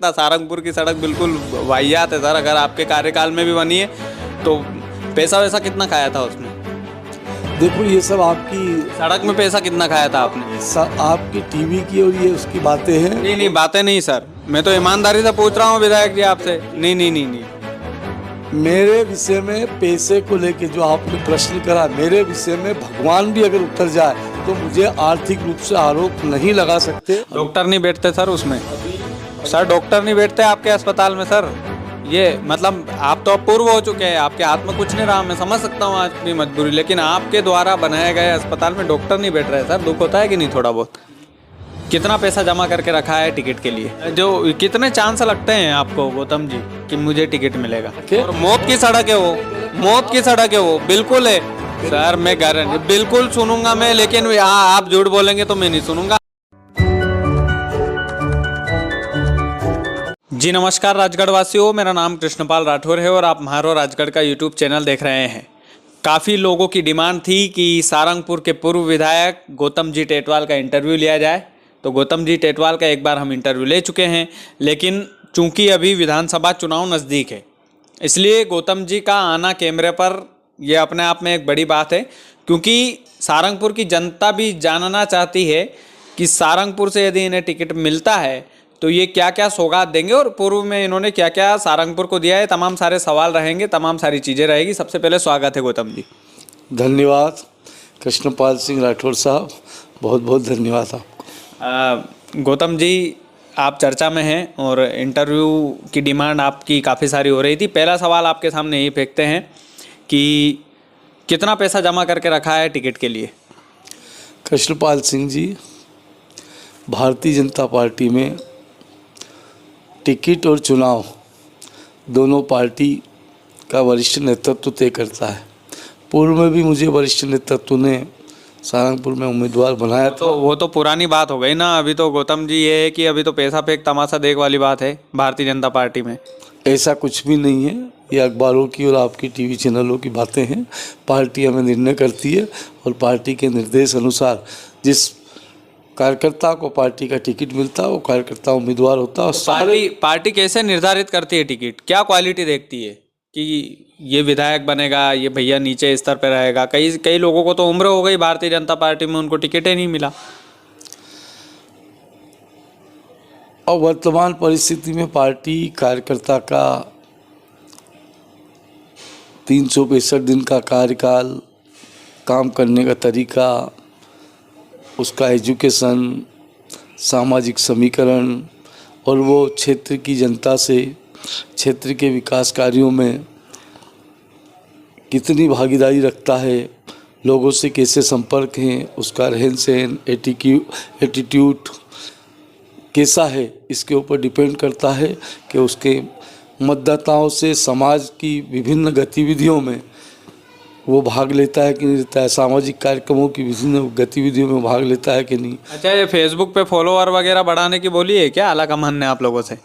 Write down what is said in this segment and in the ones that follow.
सारंगपुर की सड़क बिल्कुल वाहियात है सर। अगर आपके कार्यकाल में भी बनी है तो पैसा वैसा कितना खाया था उसमें? देखो ये सब आपकी सड़क में पैसा कितना खाया था आपने? आपकी टीवी की और ये उसकी बातें हैं। नहीं नहीं, बातें नहीं सर, मैं तो ईमानदारी से पूछ रहा हूँ विधायक जी आपसे। नहीं नहीं नहीं नहीं, मेरे विषय में पैसे को लेके जो आपने प्रश्न करा, मेरे विषय में भगवान भी अगर उतर जाए तो मुझे आर्थिक रूप से आरोप नहीं लगा सकते। डॉक्टर नहीं बैठते सर उसमें? सर डॉक्टर नहीं बैठते आपके अस्पताल में सर? ये मतलब आप तो अब पूर्व हो चुके हैं, आपके हाथ में कुछ नहीं रहा। मैं समझ सकता हूँ आपकी मजबूरी, लेकिन आपके द्वारा बनाए गए अस्पताल में डॉक्टर नहीं बैठ रहे सर। दुख होता है कि नहीं थोड़ा बहुत? कितना पैसा जमा करके रखा है टिकट के लिए? जो कितने चांस लगते हैं आपको गौतम जी कि मुझे टिकट मिलेगा? और मौत की सड़क है वो, मौत की सड़क है वो, बिल्कुल है सर। मैं गारंटी बिल्कुल सुनूंगा मैं, लेकिन आप झूठ बोलेंगे तो मैं नहीं सुनूंगा। जी नमस्कार राजगढ़ वासियों, मेरा नाम कृष्णपाल राठौर है और आप म्हारो राजगढ़ का यूट्यूब चैनल देख रहे हैं। काफ़ी लोगों की डिमांड थी कि सारंगपुर के पूर्व विधायक गौतम जी टेटवाल का इंटरव्यू लिया जाए, तो गौतम जी टेटवाल का एक बार हम इंटरव्यू ले चुके हैं। लेकिन चूंकि अभी विधानसभा चुनाव नज़दीक है, इसलिए गौतम जी का आना कैमरे पर ये अपने आप में एक बड़ी बात है, क्योंकि सारंगपुर की जनता भी जानना चाहती है कि सारंगपुर से यदि इन्हें टिकट मिलता है तो ये क्या क्या सौगात देंगे और पूर्व में इन्होंने क्या क्या सारंगपुर को दिया है। तमाम सारे सवाल रहेंगे, तमाम सारी चीज़ें रहेगी। सबसे पहले स्वागत है गौतम जी। धन्यवाद कृष्णपाल सिंह राठौर साहब, बहुत बहुत धन्यवाद आपको। गौतम जी, आप चर्चा में हैं और इंटरव्यू की डिमांड आपकी काफ़ी सारी हो रही थी। पहला सवाल आपके सामने यही फेंकते हैं कि कितना पैसा जमा करके रखा है टिकट के लिए? कृष्णपाल सिंह जी, भारतीय जनता पार्टी में टिकट और चुनाव दोनों पार्टी का वरिष्ठ नेतृत्व तय करता है। पूर्व में भी मुझे वरिष्ठ नेतृत्व ने सारंगपुर में उम्मीदवार बनाया था। वो तो पुरानी बात हो गई ना। अभी तो गौतम जी ये है कि अभी तो पैसा फेंक तमाशा देख वाली बात है भारतीय जनता पार्टी में। ऐसा कुछ भी नहीं है, ये अखबारों की और आपकी टीवी चैनलों की बातें हैं। पार्टी हमें निर्णय करती है और पार्टी के निर्देश अनुसार जिस कार्यकर्ता को पार्टी का टिकट मिलता है वो कार्यकर्ता उम्मीदवार होता है। तो पार्टी कैसे निर्धारित करती है टिकट? क्या क्वालिटी देखती है कि ये विधायक बनेगा, ये भैया नीचे स्तर पर रहेगा? कई लोगों को तो उम्र हो गई भारतीय जनता पार्टी में, उनको टिकट ही नहीं मिला। और वर्तमान परिस्थिति में पार्टी कार्यकर्ता का 365 दिन का कार्यकाल, काम करने का तरीका, उसका एजुकेशन, सामाजिक समीकरण और वो क्षेत्र की जनता से क्षेत्र के विकास कार्यों में कितनी भागीदारी रखता है, लोगों से कैसे संपर्क है, उसका रहन सहन, एटीट्यूड कैसा है, इसके ऊपर डिपेंड करता है कि उसके मतदाताओं से समाज की विभिन्न गतिविधियों में वो भाग लेता है कि नहीं लेता है, सामाजिक कार्यक्रमों की विभिन्न गतिविधियों में भाग लेता है कि नहीं। अच्छा, ये फेसबुक पे फॉलोअर वगैरह बढ़ाने की बोली है क्या? अलग मन है आप लोगों से?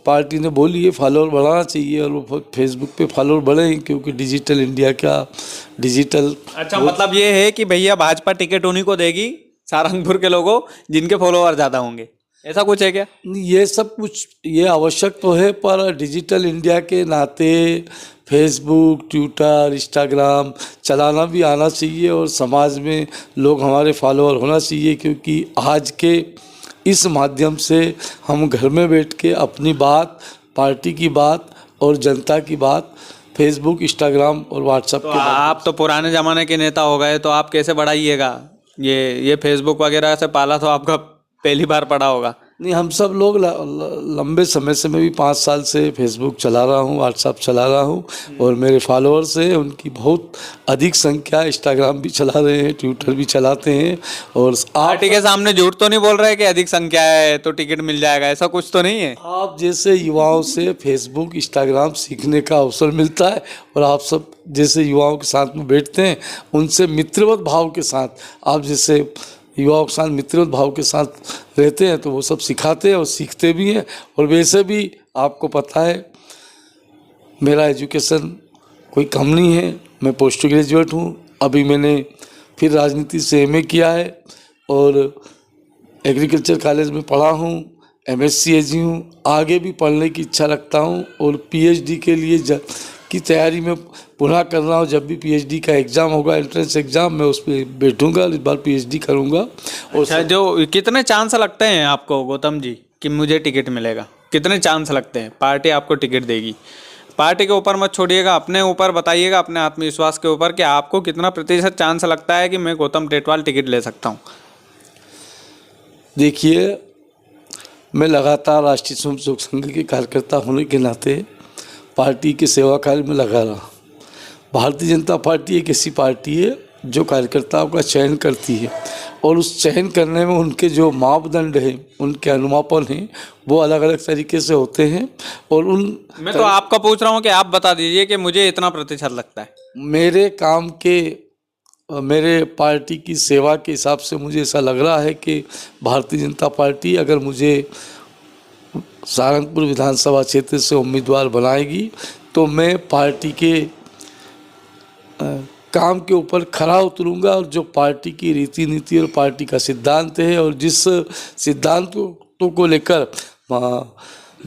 पार्टी ने बोली है फॉलोअर बढ़ाना चाहिए और वो फेसबुक पे फॉलोअर बढ़े हैं, क्योंकि डिजिटल इंडिया का डिजिटल। अच्छा, मतलब ये है कि भैया भाजपा टिकट उन्हीं को देगी सारंगपुर के लोगों जिनके फॉलोअर ज़्यादा होंगे, ऐसा कुछ है क्या? ये सब कुछ ये आवश्यक तो है, पर डिजिटल इंडिया के नाते फेसबुक, ट्विटर, इंस्टाग्राम चलाना भी आना चाहिए और समाज में लोग हमारे फॉलोअर होना चाहिए, क्योंकि आज के इस माध्यम से हम घर में बैठ के अपनी बात, पार्टी की बात और जनता की बात फेसबुक, इंस्टाग्राम और व्हाट्सएप तो आप तो पुराने ज़माने के नेता हो गए, तो आप कैसे बढ़ाइएगा? ये फेसबुक वगैरह से पाला तो आपका पहली बार पड़ा होगा। नहीं, हम सब लोग लंबे समय से, मैं भी 5 साल से फेसबुक चला रहा हूँ, व्हाट्सएप चला रहा हूँ और मेरे फॉलोअर्स हैं उनकी बहुत अधिक संख्या। इंस्टाग्राम भी चला रहे हैं, ट्विटर भी चलाते हैं। और पार्टी के सामने झूठ तो नहीं बोल रहे कि अधिक संख्या है तो टिकट मिल जाएगा, ऐसा कुछ तो नहीं है? आप जैसे युवाओं से फेसबुक, इंस्टाग्राम सीखने का अवसर मिलता है और आप सब जैसे युवाओं के साथ में बैठते हैं, उनसे मित्रवत भाव के साथ, आप जैसे युवाओं के साथ मित्रवत भाव के साथ रहते हैं तो वो सब सिखाते हैं और सीखते भी हैं। और वैसे भी आपको पता है मेरा एजुकेशन कोई कम नहीं है, मैं पोस्ट ग्रेजुएट हूँ। अभी मैंने फिर राजनीति से एमए किया है और एग्रीकल्चर कॉलेज में पढ़ा हूँ। MSc हूँ, आगे भी पढ़ने की इच्छा रखता हूँ और PhD के लिए की तैयारी में पुनः कर रहा हूँ। जब भी PhD का एग्ज़ाम होगा, एंट्रेंस एग्ज़ाम, मैं उस पर बैठूँगा, इस बार PhD करूँगा। और अच्छा, जो कितने चांस लगते हैं आपको गौतम जी कि मुझे टिकट मिलेगा? कितने चांस लगते हैं पार्टी आपको टिकट देगी? पार्टी के ऊपर मत छोड़िएगा, अपने ऊपर बताइएगा, अपने आत्मविश्वास के ऊपर कि आपको कितना प्रतिशत चांस लगता है कि मैं गौतम टेटवाल टिकट ले सकता हूँ? देखिए, मैं लगातार राष्ट्रीय स्वयंसेवक संघ के कार्यकर्ता होने के नाते पार्टी के सेवा कार्य में लगा रहा। भारतीय जनता पार्टी एक ऐसी पार्टी है जो कार्यकर्ताओं का चयन करती है और उस चयन करने में उनके जो मापदंड हैं, उनके अनुमापन हैं, वो अलग अलग तरीके से होते हैं। और मैं तो आपका पूछ रहा हूँ कि आप बता दीजिए कि मुझे इतना प्रतिशत लगता है। मेरे काम के, मेरे पार्टी की सेवा के हिसाब से मुझे ऐसा लग रहा है कि भारतीय जनता पार्टी अगर मुझे सारंगपुर विधानसभा क्षेत्र से उम्मीदवार बनाएगी तो मैं पार्टी के काम के ऊपर खरा उतरूंगा और जो पार्टी की रीति नीति और पार्टी का सिद्धांत है और जिस सिद्धांतों को लेकर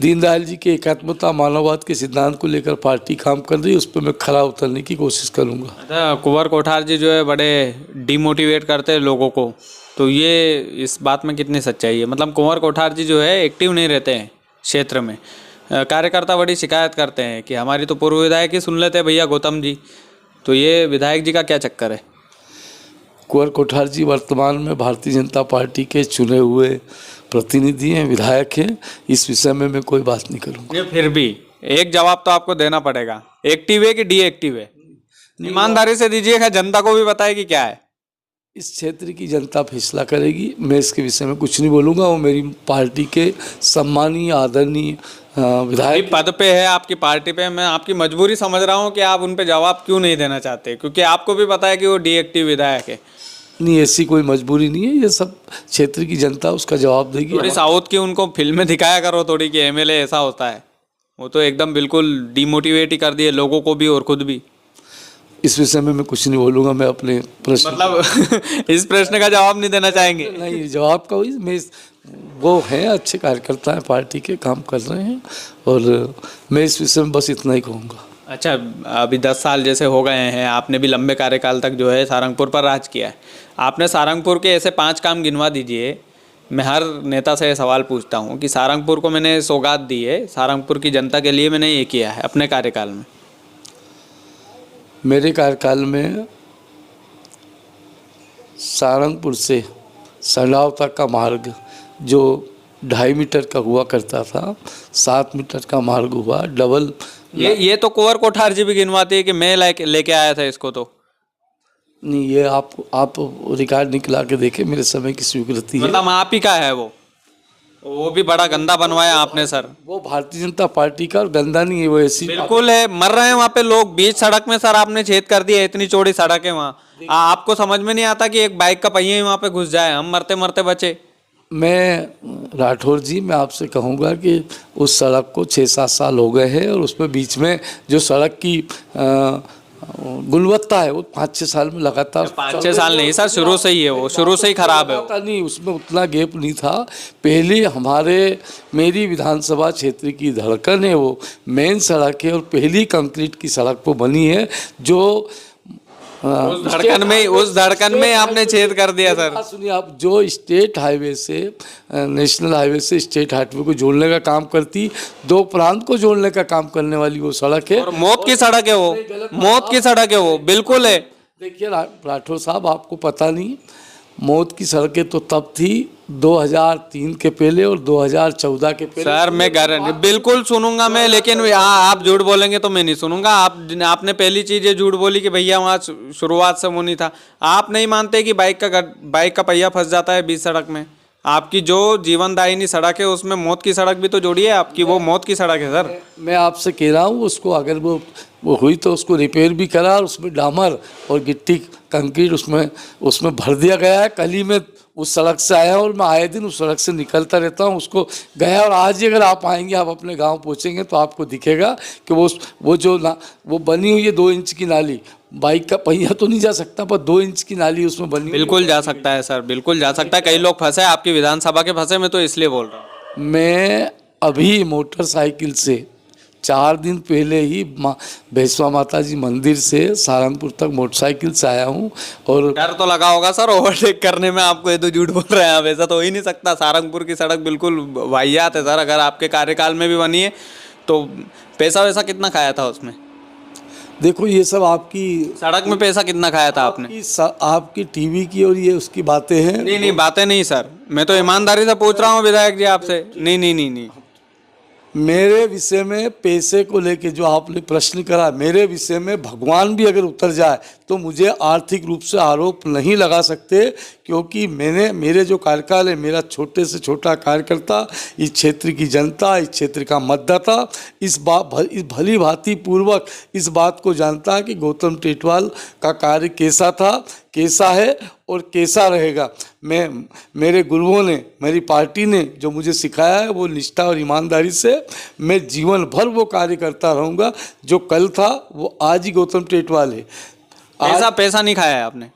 दीनदयाल जी के एकात्मता मानववाद के सिद्धांत को लेकर पार्टी काम कर रही है, उस पर मैं खरा उतरने की कोशिश करूंगा। अच्छा, कुंवर कोठार जी जो है बड़े डिमोटिवेट करते हैं लोगों को, तो ये इस बात में कितनी सच्चाई है? मतलब कुंवर कोठार जी जो है एक्टिव नहीं रहते हैं क्षेत्र में, कार्यकर्ता बड़ी शिकायत करते हैं कि हमारी तो पूर्व विधायक ही सुन लेते हैं भैया गौतम जी, तो ये विधायक जी का क्या चक्कर है? कुंवर कोठार जी वर्तमान में भारतीय जनता पार्टी के चुने हुए प्रतिनिधि हैं, विधायक हैं। इस विषय में मैं कोई बात नहीं करूँगा। ये फिर भी एक जवाब तो आपको देना पड़ेगा, एक्टिव है कि डीएक्टिव है? ईमानदारी से दीजिएगा, जनता को भी बताए कि क्या है। इस क्षेत्र की जनता फैसला करेगी, मैं इसके विषय में कुछ नहीं बोलूँगा। वो मेरी पार्टी के सम्मानीय आदरणीय विधायक पद पे है आपकी पार्टी पे, मैं आपकी मजबूरी समझ रहा हूँ कि आप उन पे जवाब क्यों नहीं देना चाहते, क्योंकि आपको भी पता है कि वो डीएक्टिव विधायक है। नहीं, ऐसी कोई मजबूरी नहीं है, ये सब क्षेत्र की जनता उसका जवाब देगी। थोड़ी साउथ की उनको फिल्में दिखाया करो थोड़ी कि एमएलए ऐसा होता है, वो तो एकदम बिल्कुल डिमोटिवेट ही कर दिए लोगों को भी और खुद भी। इस विषय में मैं कुछ नहीं बोलूँगा। मैं अपने प्रश्न मतलब इस प्रश्न का जवाब नहीं देना चाहेंगे? नहीं, जवाब का वही, मैं वो हैं अच्छे कार्यकर्ता हैं, पार्टी के काम कर रहे हैं और मैं इस विषय में बस इतना ही कहूँगा। अच्छा, अभी 10 साल जैसे हो गए हैं, आपने भी लंबे कार्यकाल तक जो है सारंगपुर पर राज किया है। आपने सारंगपुर के ऐसे 5 काम गिनवा दीजिए। मैं हर नेता से सवाल पूछता हूँ कि सारंगपुर को मैंने सौगात दी है, सारंगपुर की जनता के लिए मैंने ये किया है अपने कार्यकाल में। मेरे कार्यकाल में सारंगपुर से संडाव तक का मार्ग जो 2.5 मीटर का हुआ करता था, 7 मीटर का मार्ग हुआ, डबल। ये तो कुंवर कोठार जी भी गिनवाती है कि मैं लेके आया था इसको। तो नहीं, ये आप रिकॉर्ड निकला के देखे, मेरे समय की स्वीकृति है। मतलब आप ही का है वो भी बड़ा गंदा बनवाया आपने सर। वो भारतीय जनता पार्टी का, और गंदा नहीं है वो, ऐसी बिल्कुल है, मर रहे हैं वहाँ पे लोग बीच सड़क में सर, आपने छेद कर दिया, इतनी चौड़ी सड़क है वहाँ। आपको समझ में नहीं आता कि एक बाइक का पहिया ही वहाँ पे घुस जाए, हम मरते मरते बचे। मैं राठौर जी, मैं आपसे कहूँगा कि उस सड़क को 6-7 साल हो गए हैं और उसमें बीच में जो सड़क की गुणवत्ता है वो 5-6 साल में लगातार 5-6 साल नहीं सर, शुरू से ही है वो, शुरू से ही खराब है वो। नहीं, उसमें उतना गैप नहीं था। पहले मेरी विधानसभा क्षेत्र की धड़कन है, वो मेन सड़क है और पहली कंक्रीट की सड़क वो बनी है जो उस धड़कन में आपने छेद कर दिया सर। सुनिए आप, जो स्टेट हाईवे से नेशनल हाईवे से स्टेट हाईवे को जोड़ने का काम करती, 2 प्रांत को जोड़ने का काम करने वाली वो सड़क है। और मौत की सड़क है वो, मौत की सड़क है वो, बिल्कुल है। देखिए राठौर साहब, आपको पता नहीं, मौत की सड़कें तो तब थी 2003 के पहले और 2014 के पहले। सर मैं गारंटी बिल्कुल सुनूंगा मैं, लेकिन आप झूठ बोलेंगे तो मैं नहीं सुनूंगा। आपने पहली चीज ये झूठ बोली कि भैया वहाँ शुरुआत से वो नहीं था। आप नहीं मानते कि बाइक का पहिया फंस जाता है बीच सड़क में? आपकी जो जीवनदायिनी सड़क है उसमें मौत की सड़क भी तो जोड़ी है आपकी, वो मौत की सड़क है सर। मैं आपसे कह रहा हूँ, उसको अगर वो हुई तो उसको रिपेयर भी करा और उसमें डामर और गिट्टी कंक्रीट उसमें भर दिया गया है। कल ही मैं उस सड़क से आया और मैं आए दिन उस सड़क से निकलता रहता हूँ, उसको गया। और आज ही अगर आप आएंगे, आप अपने गांव पहुँचेंगे तो आपको दिखेगा कि वो बनी हुई है 2 इंच की नाली। बाइक का पहिया तो नहीं जा सकता, पर 2 इंच की नाली उसमें बनी। बिल्कुल जा सकता है सर, बिल्कुल जा सकता है। कई लोग फंसे, आपकी विधानसभा के फंसे, मैं तो इसलिए बोल रहा हूँ। मैं अभी मोटरसाइकिल से 4 दिन पहले ही भैसवा माता जी मंदिर से सहारनपुर तक मोटरसाइकिल से आया हूँ। और डर तो लगा होगा सर ओवरटेक करने में आपको, ये तो झूठ बोल रहे हैं आप, ऐसा तो हो ही नहीं सकता। सहारनपुर की सड़क बिल्कुल वाहियात है सर, अगर आपके कार्यकाल में भी बनी है तो पैसा वैसा कितना खाया था उसमें? देखो ये सब आपकी सड़क में पैसा कितना खाया था आपने? आपकी टीवी की और ये उसकी बातें हैं। नहीं नहीं, बातें नहीं सर, मैं तो ईमानदारी से पूछ रहा हूँ विधायक जी आपसे। नहीं नहीं नहीं नहीं, मेरे विषय में पैसे को लेके जो आपने प्रश्न करा, मेरे विषय में भगवान भी अगर उतर जाए तो मुझे आर्थिक रूप से आरोप नहीं लगा सकते, क्योंकि मेरे जो कार्यकाल है, मेरा छोटे से छोटा कार्यकर्ता इस क्षेत्र की जनता, इस क्षेत्र का मतदाता इस भली भांति पूर्वक इस बात को जानता है कि गौतम टेटवाल का कार्य कैसा था, कैसा है और कैसा रहेगा। मेरे गुरुओं ने, मेरी पार्टी ने जो मुझे सिखाया है वो निष्ठा और ईमानदारी से मैं जीवन भर वो कार्य करता रहूँगा। जो कल था वो आज ही गौतम टेटवाल है। पैसा नहीं खाया है आपने,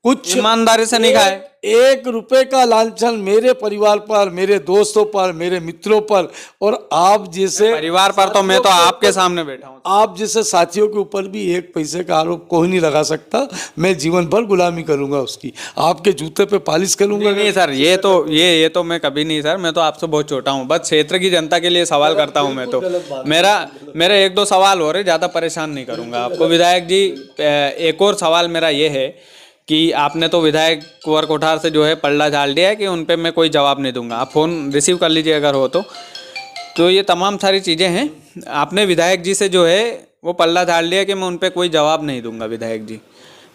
कुछ ईमानदारी से नहीं खाए। 1 रुपए का लांछन मेरे परिवार पर, मेरे दोस्तों पर, मेरे मित्रों पर और आप जैसे परिवार पर तो मैं तो आपके सामने बैठा हूँ, आप जैसे साथियों के ऊपर भी 1 पैसे का आरोप कोई नहीं लगा सकता। मैं जीवन भर गुलामी करूंगा उसकी, आपके जूते पे पालिश करूंगा। नहीं सर, ये तो मैं कभी नहीं सर, मैं तो आपसे बहुत छोटा हूँ, बस क्षेत्र की जनता के लिए सवाल करता हूँ मैं तो। मेरा 1-2 सवाल हो रहे, ज़्यादा परेशान नहीं करूँगा आपको विधायक जी। एक और सवाल मेरा ये है कि आपने तो विधायक कुंवर कोठार से जो है पल्ला झाड़ दिया है कि उन पे मैं कोई जवाब नहीं दूंगा। आप फ़ोन रिसीव कर लीजिए अगर हो तो ये तमाम सारी चीज़ें हैं। आपने विधायक जी से जो है वो पल्ला झाड़ लिया कि मैं उन पे कोई जवाब नहीं दूंगा विधायक जी,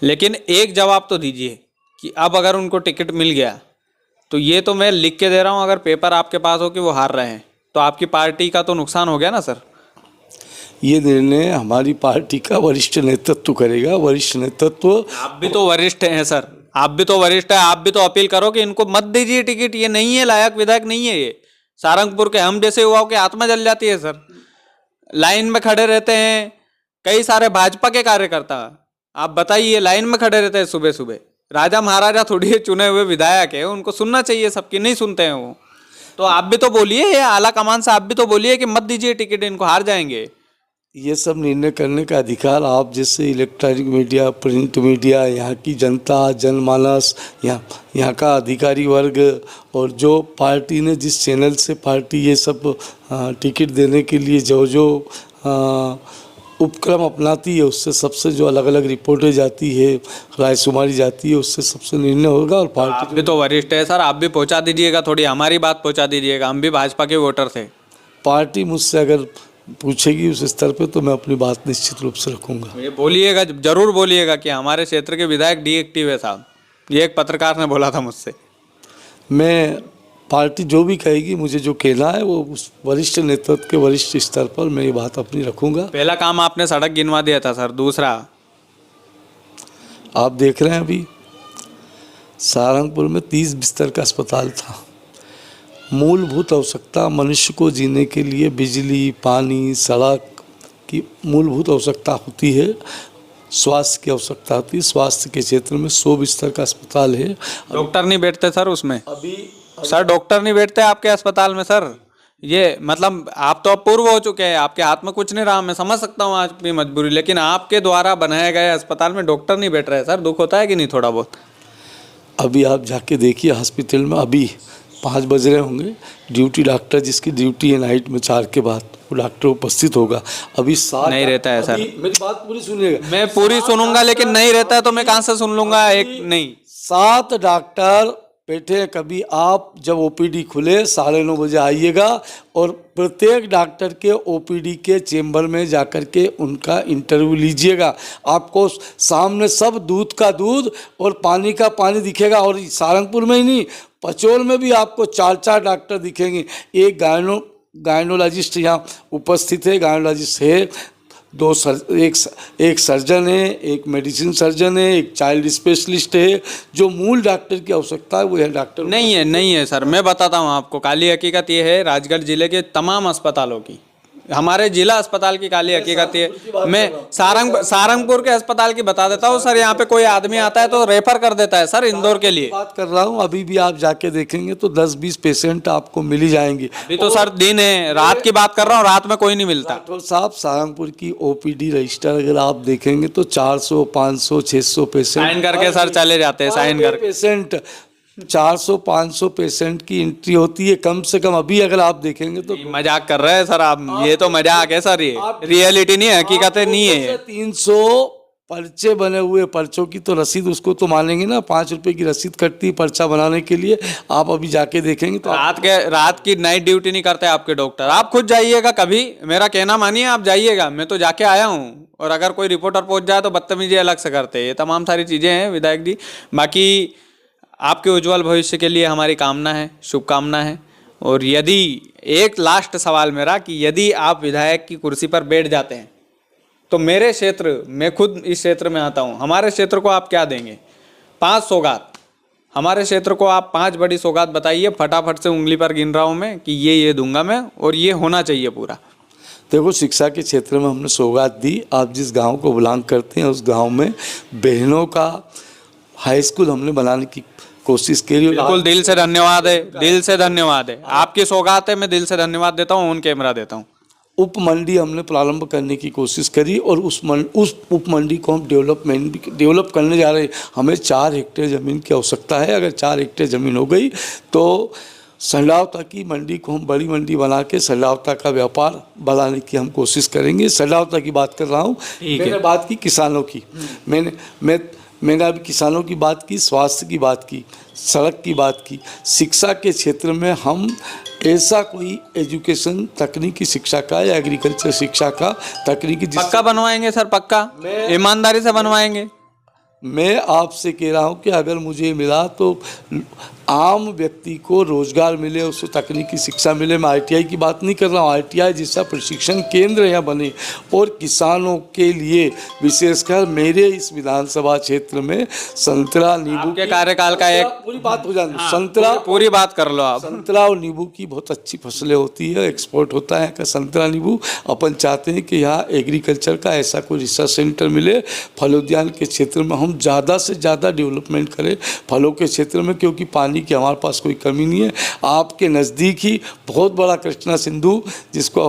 लेकिन एक जवाब तो दीजिए कि अब अगर उनको टिकट मिल गया तो ये तो मैं लिख के दे रहा हूँ, अगर पेपर आपके पास हो कि वो हार रहे हैं तो आपकी पार्टी का तो नुकसान हो गया ना सर। ये निर्णय हमारी पार्टी का वरिष्ठ नेतृत्व करेगा। वरिष्ठ नेतृत्व, आप भी तो वरिष्ठ हैं सर, आप भी तो वरिष्ठ हैं, आप भी तो अपील करो कि इनको मत दीजिए टिकट, ये नहीं है लायक विधायक, नहीं है ये। सारंगपुर के हम जैसे युवाओं की आत्मा जल जाती है सर। लाइन में खड़े रहते हैं कई सारे भाजपा के कार्यकर्ता, आप बताइए, लाइन में खड़े रहते हैं सुबह सुबह। राजा महाराजा थोड़ी चुने हुए विधायक है, उनको सुनना चाहिए, सबकी नहीं सुनते हैं वो। तो आप भी तो बोलिए, ये आला कमान से आप भी तो बोलिए कि मत दीजिए टिकट, इनको हार जाएंगे। ये सब निर्णय करने का अधिकार आप जैसे इलेक्ट्रॉनिक मीडिया, प्रिंट मीडिया, यहाँ की जनता, जनमानस, यहाँ का अधिकारी वर्ग और जो पार्टी ने जिस चैनल से पार्टी ये सब टिकट देने के लिए जो उपक्रम अपनाती है, उससे सबसे जो अलग अलग रिपोर्टें जाती है, रायशुमारी जाती है, उससे सबसे निर्णय होगा। और पार्टी आप भी तो वरिष्ठ है सर, आप भी पहुँचा दीजिएगा, थोड़ी हमारी बात पहुँचा दीजिएगा, हम भी भाजपा के वोटर थे। पार्टी मुझसे अगर पूछेगी उस स्तर पे तो मैं अपनी बात निश्चित रूप से रखूंगा। ये बोलिएगा, जरूर बोलिएगा कि हमारे क्षेत्र के विधायक डीएक्टिव है साहब, ये एक पत्रकार ने बोला था मुझसे। मैं पार्टी जो भी कहेगी, मुझे जो कहना है वो उस वरिष्ठ नेतृत्व के वरिष्ठ स्तर पर मैं ये बात अपनी रखूंगा। पहला काम आपने सड़क गिनवा दिया था सर, दूसरा आप देख रहे हैं अभी सहारनपुर में 30 बिस्तर का अस्पताल था। मूलभूत आवश्यकता मनुष्य को जीने के लिए बिजली, पानी, सड़क की मूलभूत आवश्यकता होती है, स्वास्थ्य की आवश्यकता होती है। स्वास्थ्य के क्षेत्र में 100 बिस्तर का अस्पताल है। डॉक्टर नहीं बैठते सर उसमें? अभी सर डॉक्टर नहीं बैठते आपके अस्पताल में सर? ये मतलब आप तो अब पूर्व हो चुके हैं, आपके हाथ में कुछ नहीं रहा। मैं समझ सकता हूँ आज भी मजबूरी, लेकिन आपके द्वारा बनाए गए अस्पताल में डॉक्टर नहीं बैठ रहे सर, दुख होता है कि नहीं थोड़ा बहुत? अभी आप जाके देखिए हॉस्पिटल में, अभी 5 बज रहे होंगे, ड्यूटी डॉक्टर जिसकी ड्यूटी है नाइट में 4 के बाद वो डॉक्टर उपस्थित होगा। अभी 7 नहीं रहता है सर। मेरी बात पूरी सुनिएगा। मैं पूरी सुनूंगा, लेकिन नहीं रहता है तो मैं कहाँ से सुन लूंगा? एक नहीं, 7 डॉक्टर बैठे। कभी आप जब ओपीडी खुले 9:30 बजे आइएगा और प्रत्येक डॉक्टर के ओपीडी के चेंबर में जाकर के उनका इंटरव्यू लीजिएगा। आपको सामने सब दूध का दूध और पानी का पानी दिखेगा। और सहारनपुर में ही नहीं, पचोल में भी आपको 4 डॉक्टर दिखेंगे। एक गायनोलॉजिस्ट यहाँ उपस्थित है, गायनोलॉजिस्ट है, एक सर्जन है, एक मेडिसिन सर्जन है, एक चाइल्ड स्पेशलिस्ट है। जो मूल डॉक्टर की आवश्यकता है वो है डॉक्टर नहीं है सर। मैं बताता हूँ आपको, काली हकीकत ये है राजगढ़ जिले के तमाम अस्पतालों की, हमारे जिला अस्पताल की काली हकीकत है। मैं सारंगपुर के अस्पताल की बता देता हूँ सर। यहाँ पे कोई आदमी आता है तो रेफर कर देता है सर इंदौर के लिए। बात कर रहा हूँ, अभी भी आप जाके देखेंगे तो 10-20 पेशेंट आपको मिल ही जाएंगे। अभी तो सर दिन है, रात की बात कर रहा हूँ, रात में कोई नहीं मिलता। राठौर साहब, सारंगपुर की ओपीडी रजिस्टर अगर आप देखेंगे तो 400, 500, 600 पेशेंट साइन करके सर चले जाते हैं, साइन करके। पेशेंट 400-500 पेशेंट की एंट्री होती है कम से कम। अभी अगर आप देखेंगे तो मजाक कर रहे हैं सर आप, ये तो मजाक है सर, ये रियलिटी नहीं है, हकीकत नहीं है। 300 पर्चे बने हुए, पर्चों की तो रसीद उसको तो मानेंगे ना, 5 रुपए की रसीद कटती है पर्चा बनाने के लिए। आप अभी जाके देखेंगे तो रात की नाइट ड्यूटी नहीं करते आपके डॉक्टर। आप खुद जाइएगा कभी, मेरा कहना मानिए, आप जाइएगा। मैं तो जाके आया हूँ। और अगर कोई रिपोर्टर पहुंच जाए तो बदतमीजी अलग से करते हैं। ये तमाम सारी चीज़ें हैं विधायक जी। बाकी आपके उज्जवल भविष्य के लिए हमारी कामना है, शुभकामना है। और यदि एक लास्ट सवाल मेरा, कि यदि आप विधायक की कुर्सी पर बैठ जाते हैं तो मेरे क्षेत्र, मैं खुद इस क्षेत्र में आता हूँ, हमारे क्षेत्र को आप क्या देंगे? 5 सौगात। हमारे क्षेत्र को आप 5 बड़ी सौगात बताइए, फटाफट से उंगली पर गिन रहा हूँ मैं कि ये दूंगा मैं, और ये होना चाहिए पूरा। देखो, शिक्षा के क्षेत्र में हमने सौगात दी। आप जिस गांव को बिलोंग करते हैं उस गांव में बहनों का हाई स्कूल हमने बनाने की कोशिश करी। बिल्कुल दिल से धन्यवाद है, दिल से धन्यवाद है। आपकी सौगात है, मैं दिल से धन्यवाद देता हूँ, ऑन कैमरा देता हूँ। उप मंडी हमने प्रारंभ करने की कोशिश करी और उस उप मंडी को हम डेवलप करने जा रहे हैं। हमें 4 हेक्टेयर ज़मीन की आवश्यकता है। अगर 4 हेक्टेयर ज़मीन हो गई तो सलावता की मंडी को हम बड़ी मंडी बना के सलावता का व्यापार बढ़ाने की हम कोशिश करेंगे। सलावता की बात कर रहा हूँ। मैंने बात की किसानों की, मैंने अभी किसानों की बात की, स्वास्थ्य की बात की, सड़क की बात की। शिक्षा के क्षेत्र में हम ऐसा कोई एजुकेशन, तकनीकी शिक्षा का या एग्रीकल्चर शिक्षा का तकनीकी पक्का बनवाएंगे सर, पक्का ईमानदारी से बनवाएंगे। मैं आपसे कह रहा हूँ कि अगर मुझे मिला तो आम व्यक्ति को रोजगार मिले, उसको तकनीकी शिक्षा मिले। मैं आईटीआई की बात नहीं कर रहा हूँ। आईटीआई जैसा प्रशिक्षण केंद्र यहाँ बने और किसानों के लिए विशेषकर मेरे इस विधानसभा क्षेत्र में संतरा, नींबू के कार्यकाल का एक पूरी बात हो जाती है। संतरा, पूरी बात कर लो आप। संतरा और नींबू की बहुत अच्छी फसलें होती है, एक्सपोर्ट होता है का संतरा नींबू। अपन चाहते हैं कि यहाँ एग्रीकल्चर का ऐसा कोई रिसर्च सेंटर मिले। फलोद्यान के क्षेत्र में हम ज़्यादा से ज़्यादा डेवलपमेंट करें फलों के क्षेत्र में, क्योंकि पानी की हमारे पास कोई कमी नहीं है। आपके नज़दीक ही बहुत बड़ा कृष्णा सिंधु, जिसको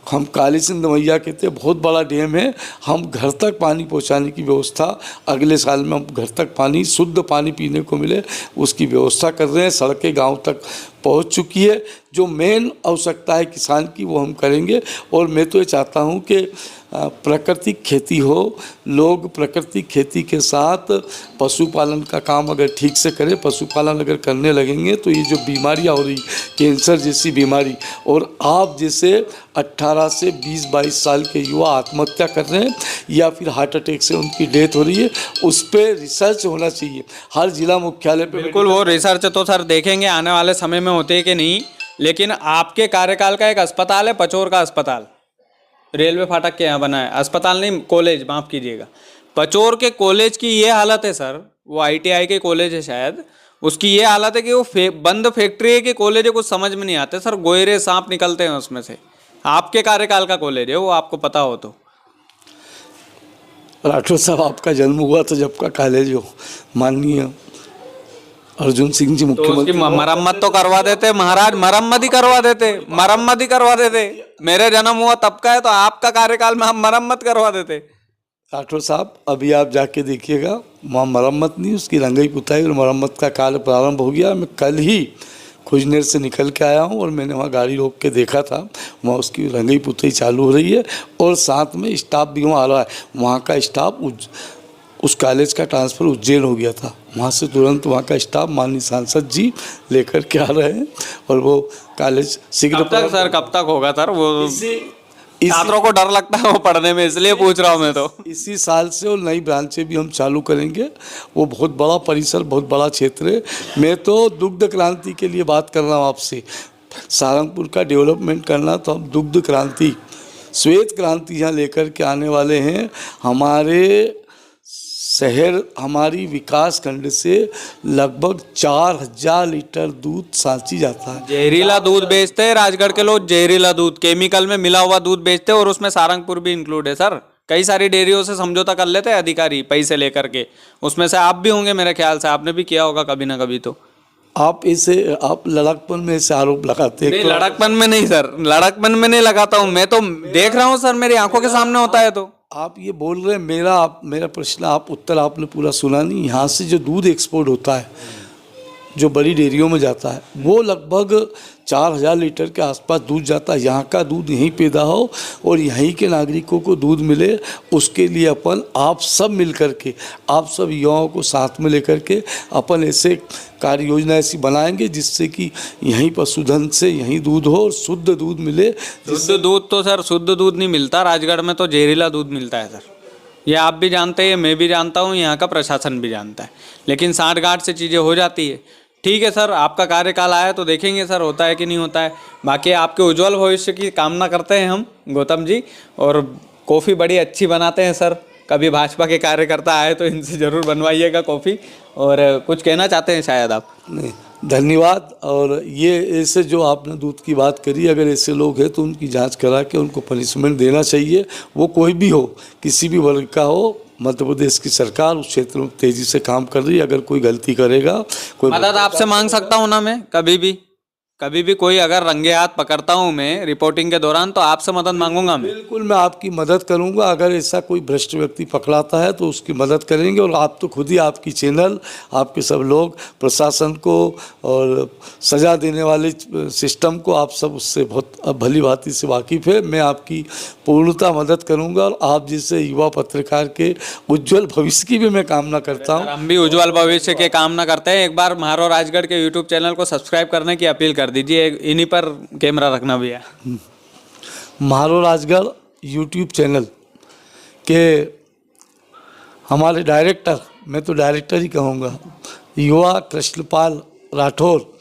हम काली सिंध मैया कहते हैं, बहुत बड़ा डैम है। हम घर तक पानी पहुंचाने की व्यवस्था अगले साल में, हम घर तक पानी, शुद्ध पानी पीने को मिले, उसकी व्यवस्था कर रहे हैं। सड़कें गांव तक पहुंच चुकी है। जो मेन आवश्यकता है किसान की वो हम करेंगे। और मैं तो ये चाहता हूं कि प्राकृतिक खेती हो, लोग प्राकृतिक खेती के साथ पशुपालन का काम अगर ठीक से करें, पशुपालन अगर करने लगेंगे तो ये जो बीमारियां हो रही, कैंसर जैसी बीमारी, और आप जैसे 18 से 20-22 साल के युवा आत्महत्या कर रहे हैं या फिर हार्ट अटैक से उनकी डेथ हो रही है, उस पर रिसर्च होना चाहिए हर जिला मुख्यालय पे। बिल्कुल, वो रिसर्च तो सर देखेंगे आने वाले समय में होते कि नहीं। लेकिन आपके कार्यकाल का एक अस्पताल है, पचोर का अस्पताल, रेलवे फाटक के यहाँ बना है। अस्पताल नहीं, कॉलेज, माफ़ कीजिएगा। पचोर के कॉलेज की ये हालत है सर, वो आईटीआई के कॉलेज है शायद, उसकी ये हालत है कि वो बंद फैक्ट्री है कि कॉलेज है, कुछ समझ में नहीं आते सर। गोयरे सांप निकलते हैं उसमें से। आपके कार्यकाल का कॉलेज है वो, आपको पता हो तो। राठौर साहब, आपका जन्म हुआ तो जब का कॉलेज हो, माननीय अर्जुन सिंह जी मुख्यमंत्री, तो मरम्मत तो करवा देते महाराज, मरम्मत ही करवा देते। मेरे जन्म हुआ तब का है तो आपका कार्यकाल में हम मरम्मत करवा देते। राठौर साहब, अभी आप जाके देखिएगा, वहाँ मरम्मत नहीं, उसकी रंगाई पुताई और मरम्मत का कार्य प्रारंभ हो गया। मैं कल ही खुजनेर से निकल के आया हूँ और मैंने वहाँ गाड़ी रोक के देखा था, वहाँ उसकी रंगाई पुताई चालू हो रही है और साथ में स्टाफ भी वहाँ आ रहा है। वहाँ का स्टाफ, उस कॉलेज का ट्रांसफ़र उज्जैन हो गया था, वहाँ से तुरंत वहाँ का स्टाफ माननीय सांसद जी लेकर के आ रहे हैं और वो कॉलेज शीघ्र। कब तक होगा सर? वो छात्रों को डर लगता है वो पढ़ने में, इसलिए पूछ रहा हूँ मैं तो। इसी साल से और नई ब्रांचें भी हम चालू करेंगे। वो बहुत बड़ा परिसर, बहुत बड़ा क्षेत्र है। मैं तो दुग्ध क्रांति के लिए बात कर रहा हूँ आपसे। सारंगपुर का डेवलपमेंट करना तो हम दुग्ध क्रांति, श्वेत क्रांति यहाँ लेकर के आने वाले हैं। हमारे शहर हमारी विकास खंड से लगभग 4000 लीटर दूध सांची जाता है। जहरीला दूध बेचते हैं राजगढ़ के लोग, जहरीला दूध, केमिकल में मिला हुआ दूध बेचते हैं और उसमें सारंगपुर भी इंक्लूड है सर। कई सारी डेयरियों से समझौता कर लेते हैं अधिकारी पैसे लेकर के, उसमें से आप भी होंगे मेरे ख्याल से, आपने भी किया होगा कभी ना कभी। तो आप लड़कपन में ऐसे आरोप लगाते हैं। नहीं, लड़कपन में नहीं सर, लड़कपन में नहीं लगाता हूँ, मैं तो देख रहा हूँ सर, मेरी आंखों के सामने होता है। तो आप ये बोल रहे हैं, मेरा प्रश्न उत्तर आपने पूरा सुना नहीं। यहाँ से जो दूध एक्सपोर्ट होता है, जो बड़ी डेयरियों में जाता है, वो लगभग 4000 लीटर के आसपास दूध जाता है। यहाँ का दूध यहीं पैदा हो और यहीं के नागरिकों को दूध मिले, उसके लिए आप सब मिल कर के, आप सब युवाओं को साथ में लेकर के अपन ऐसे कार्य योजना ऐसी बनाएंगे जिससे कि यहीं पशुधन से यहीं दूध हो और शुद्ध दूध मिले। शुद्ध दूध तो सर, शुद्ध दूध नहीं मिलता राजगढ़ में, तो जहरीला दूध मिलता है सर। ये आप भी जानते हैं, मैं भी जानता हूँ, यहाँ का प्रशासन भी जानता है, लेकिन सांठ-गांठ से चीज़ें हो जाती है। ठीक है सर, आपका कार्यकाल आया तो देखेंगे सर होता है कि नहीं होता है। बाकी आपके उज्जवल भविष्य की कामना करते हैं हम गौतम जी, और कॉफ़ी बड़ी अच्छी बनाते हैं सर। कभी भाजपा के कार्यकर्ता आए तो इनसे ज़रूर बनवाइएगा कॉफ़ी। और कुछ कहना चाहते हैं शायद आप? नहीं, धन्यवाद। और ये ऐसे जो आपने दूध की बात करी, अगर ऐसे लोग हैं तो उनकी जांच करा के उनको पनिशमेंट देना चाहिए। वो कोई भी हो, किसी भी वर्ग का हो, मध्य प्रदेश की सरकार उस क्षेत्र में तेजी से काम कर रही है। अगर कोई गलती करेगा, कोई मदद आपसे मांग सकता हूँ ना मैं? कभी भी कोई अगर रंगे हाथ पकड़ता हूँ मैं रिपोर्टिंग के दौरान, तो आपसे मदद मांगूंगा मैं। बिल्कुल, मैं आपकी मदद करूंगा। अगर ऐसा कोई भ्रष्ट व्यक्ति पकड़ाता है तो उसकी मदद करेंगे। और आप तो खुद ही, आपकी चैनल, आपके सब लोग, प्रशासन को और सजा देने वाले सिस्टम को, आप सब उससे बहुत भली भांति से वाकिफ़ है। मैं आपकी पूर्णतः मदद करूंगा और आप जैसे युवा पत्रकार के उज्ज्वल भविष्य की भी मैं कामना करता हूँ। हम भी उज्जवल भविष्य की कामना करते हैं। एक बार म्हारो राजगढ़ के यूट्यूब चैनल को सब्सक्राइब करने की अपील कर दीजिए, इन्हीं पर कैमरा रखना भैया। म्हारो राजगढ़ यूट्यूब चैनल के हमारे डायरेक्टर, मैं तो डायरेक्टर ही कहूँगा, युवा कृष्णपाल राठौर,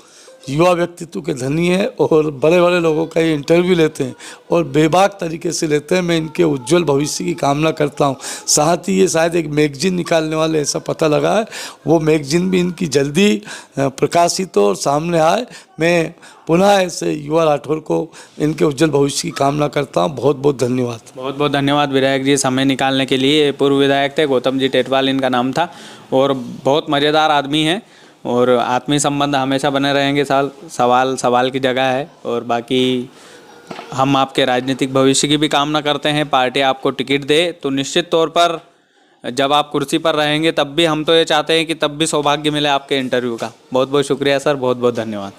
युवा व्यक्तित्व के धनी है और बड़े बड़े लोगों का ये इंटरव्यू लेते हैं और बेबाक तरीके से लेते हैं। मैं इनके उज्जवल भविष्य की कामना करता हूँ। साथ ही ये शायद एक मैगजीन निकालने वाले, ऐसा पता लगा है, वो मैगजीन भी इनकी जल्दी प्रकाशित हो और सामने आए। मैं पुनः ऐसे युवा राठौर को इनके उज्जवल भविष्य की कामना करता हूँ। बहुत बहुत धन्यवाद। बहुत बहुत धन्यवाद विधायक जी समय निकालने के लिए। पूर्व विधायक थे, गौतम जी टेटवाल इनका नाम था, और बहुत मज़ेदार आदमी हैं और आत्मीय संबंध हमेशा बने रहेंगे। सवाल की जगह है। और बाकी हम आपके राजनीतिक भविष्य की भी कामना करते हैं। पार्टी आपको टिकट दे तो निश्चित तौर पर जब आप कुर्सी पर रहेंगे तब भी हम तो ये चाहते हैं कि तब भी सौभाग्य मिले आपके इंटरव्यू का। बहुत बहुत शुक्रिया सर, बहुत बहुत धन्यवाद।